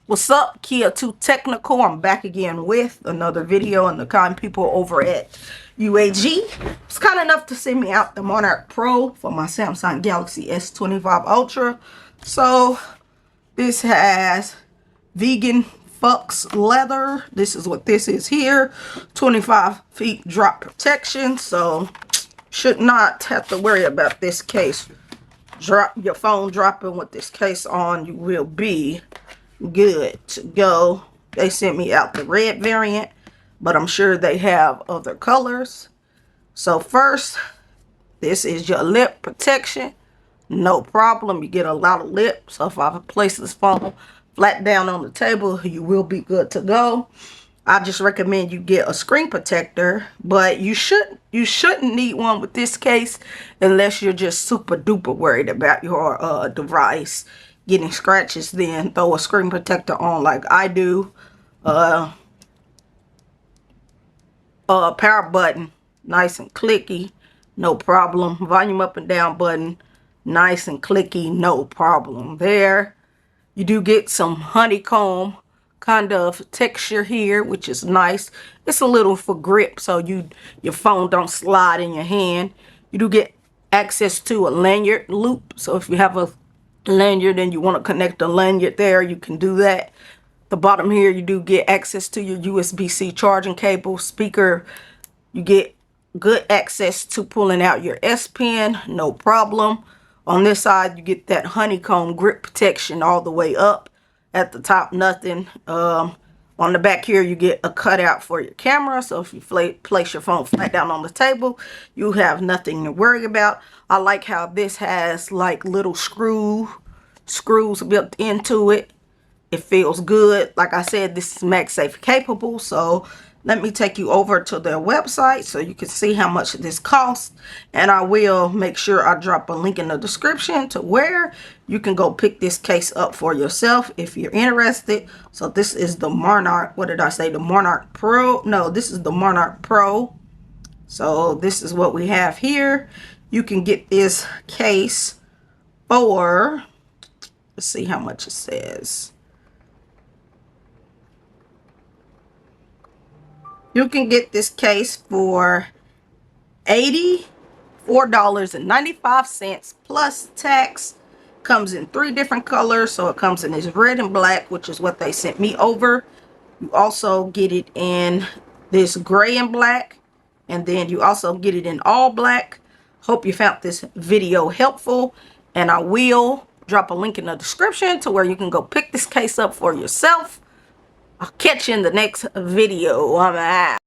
What's up, Kia 2 Technical? I'm back again with another video, and the kind people over at UAG was kind enough to send me out the Monarch Pro for my Samsung Galaxy S25 Ultra. So this has vegan Fux leather. This is what this is here. 25 feet drop protection, so should not have to worry about this case. Drop your phone dropping with this case on, you will be good to go. They sent me out the red variant, but I'm sure they have other colors. So first, this is your lip protection. No problem, you get a lot of lip, so if I place this phone flat down on the table, you will be good to go. I just recommend you get a screen protector, but you shouldn't need one with this case unless you're just super duper worried about your device getting scratches. Then throw a screen protector on like I do. Power button, nice and clicky, no problem. Volume up and down button, nice and clicky, no problem there. You do get some honeycomb kind of texture here, which is nice. It's a little for grip, so your phone don't slide in your hand. You do get access to a lanyard loop, so if you have a lanyard and you want to connect a lanyard there, you can do that. The bottom here, you do get access to your USB-C charging cable. Speaker, you get good access to pulling out your S Pen, no problem. On this side, you get that honeycomb grip protection all the way up. At the top, nothing. On the back here, you get a cutout for your camera. So if you place your phone flat down on the table, you have nothing to worry about. I like how this has like little screws built into it. It feels good. Like I said, this is MagSafe capable. So let me take you over to their website so you can see how much this costs. And I will make sure I drop a link in the description to where you can go pick this case up for yourself if you're interested. So this is the Monarch, what did I say? The Monarch Pro? No, this is the Monarch Pro. So this is what we have here. You can get this case for, let's see how much it says. You can get this case for $84.95 plus tax. Comes in 3 different colors. So it comes in this red and black, which is what they sent me over. You also get it in this gray and black. And then you also get it in all black. Hope you found this video helpful. And I will drop a link in the description to where you can go pick this case up for yourself. I'll catch you in the next video. I'm out.